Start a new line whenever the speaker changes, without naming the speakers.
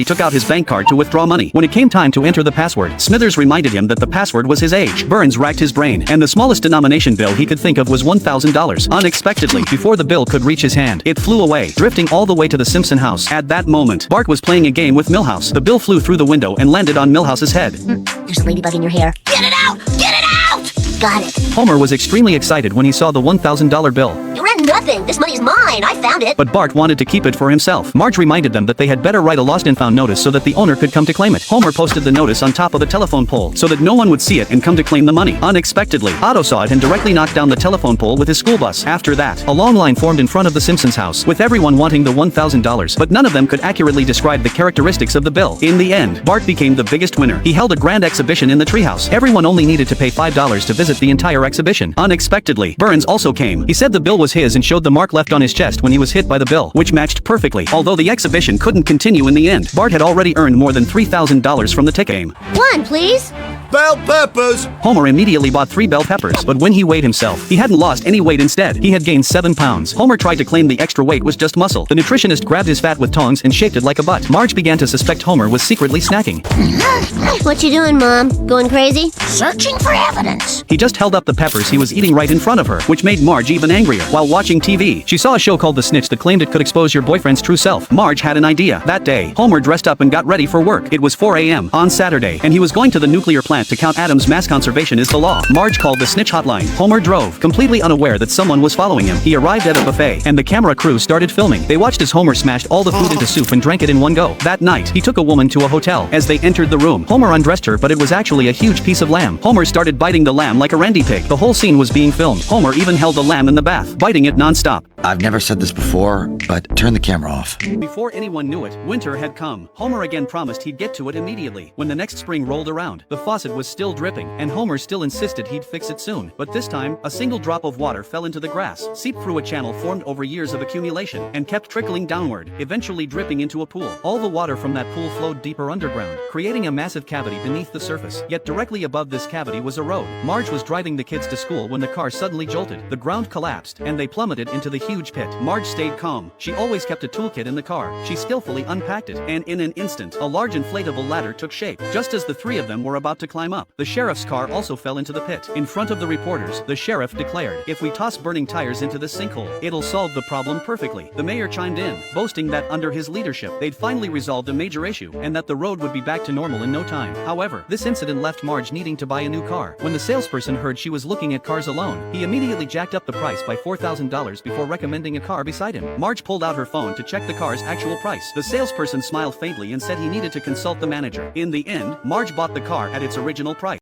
took out his bank card to withdraw money. When it came time to enter the password, Smithers reminded him that the password was his age. Burns racked his brain, and the smallest denomination bill he could think of was $1,000. Unexpectedly, before the bill could reach his hand, it flew away, drifting all the way to the Simpson house. At that moment, Bart was playing a game with Milhouse. The bill flew through the window and landed on Milhouse's head.
There's a ladybug in your hair. Get it out! Get it out! Got it.
Homer was extremely excited when he saw the $1,000 bill.
You read nothing. This money's mine. I found it.
But Bart wanted to keep it for himself. Marge reminded them that they had better write a lost and found notice so that the owner could come to claim it. Homer posted the notice on top of the telephone pole so that no one would see it and come to claim the money. Unexpectedly, Otto saw it and directly knocked down the telephone pole with his school bus. After that, a long line formed in front of the Simpsons house, with everyone wanting the $1,000, but none of them could accurately describe the characteristics of the bill. In the end, Bart became the biggest winner. He held a grand exhibition in the treehouse. Everyone only needed to pay $5 to visit the entire exhibition. Unexpectedly, Burns also came. He said the bill was his and showed the mark left on his chest when he was hit by the bill, which matched perfectly. Although the exhibition couldn't continue in the end, Bart had already earned more than $3,000 from the tick game.
One, please.
Bell peppers!
Homer immediately bought 3 bell peppers, but when he weighed himself, he hadn't lost any weight. Instead, he had gained 7 pounds. Homer tried to claim the extra weight was just muscle. The nutritionist grabbed his fat with tongs and shaped it like a butt. Marge began to suspect Homer was secretly snacking.
What you doing, Mom? Going crazy? Searching for evidence.
He just held up the peppers he was eating right in front of her, which made Marge even angrier. While watching TV, she saw a show called The Snitch that claimed it could expose your boyfriend's true self. Marge had an idea. That day, Homer dressed up and got ready for work. It was 4 a.m. on Saturday, and he was going to the nuclear plant to count atoms. Mass conservation is the law. Marge called the Snitch hotline. Homer drove, completely unaware that someone was following him. He arrived at a buffet, and the camera crew started filming. They watched as Homer smashed all the food into soup and drank it in one go. That night, he took a woman to a hotel. As they entered the room, Homer undressed her, but it was actually a huge piece of lamb. Homer started biting the lamb like a randy pig. The whole scene was being filmed. Homer even held the lamb in the bath, biting it non-stop.
I've never said this before, but turn the camera off.
Before anyone knew it, winter had come. Homer again promised he'd get to it immediately. When the next spring rolled around, the faucet was still dripping, and Homer still insisted he'd fix it soon. But this time, a single drop of water fell into the grass, seeped through a channel formed over years of accumulation, and kept trickling downward, eventually dripping into a pool. All the water from that pool flowed deeper underground, creating a massive cavity beneath the surface. Yet directly above this cavity was a road. Marge was driving the kids to school when the car suddenly jolted. The ground collapsed, and they plummeted into the huge pit. Marge stayed calm. She always kept a toolkit in the car. She skillfully unpacked it, and in an instant, a large inflatable ladder took shape. Just as the 3 of them were about to climb up, the sheriff's car also fell into the pit. In front of the reporters, the sheriff declared, "If we toss burning tires into this sinkhole, it'll solve the problem perfectly." The mayor chimed in, boasting that under his leadership, they'd finally resolved a major issue, and that the road would be back to normal in no time. However, this incident left Marge needing to buy a new car. When the salesperson heard she was looking at cars alone, he immediately jacked up the price by $4,000 before recommending a car beside him. Marge pulled out her phone to check the car's actual price. The salesperson smiled faintly and said he needed to consult the manager. In the end, Marge bought the car at its original price.